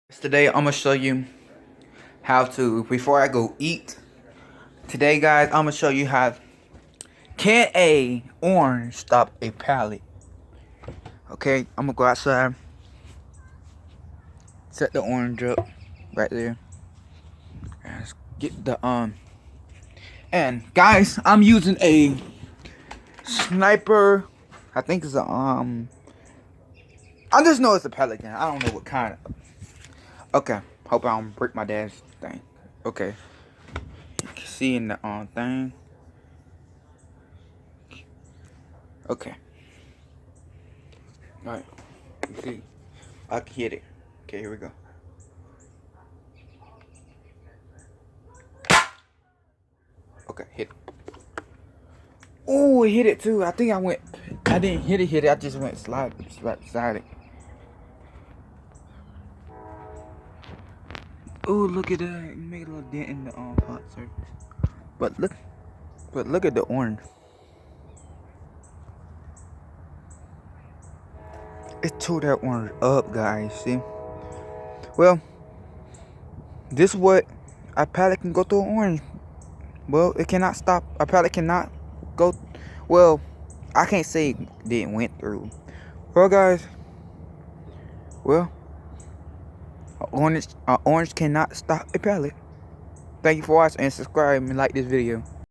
Today I'm gonna show you how to, before I go eat. Today guys, I'm gonna show you how can a orange stop a pallet. Okay, I'm gonna go outside, set the orange up right there, and get the and guys, I'm using a sniper. I think it's a I just know it's a pellet gun. I don't know what kind of. Okay, hope I don't break my dad's thing. Okay, you can see in the thing. Okay. Alright. You see? I can hit it. Okay, here we go. Okay, hit it. Oh, it hit it too. I think I didn't hit it, I just went slide beside it. Oh, look at that. It made a little dent in the pot surface. But look at the orange. It tore that orange up, guys. See? Well, this is what a pallet can go through an orange. Well, it cannot stop. A pallet cannot go. Well, I can't say it didn't went through. Well, guys. Well, an orange cannot stop a pallet. Thank you for watching and subscribe and like this video.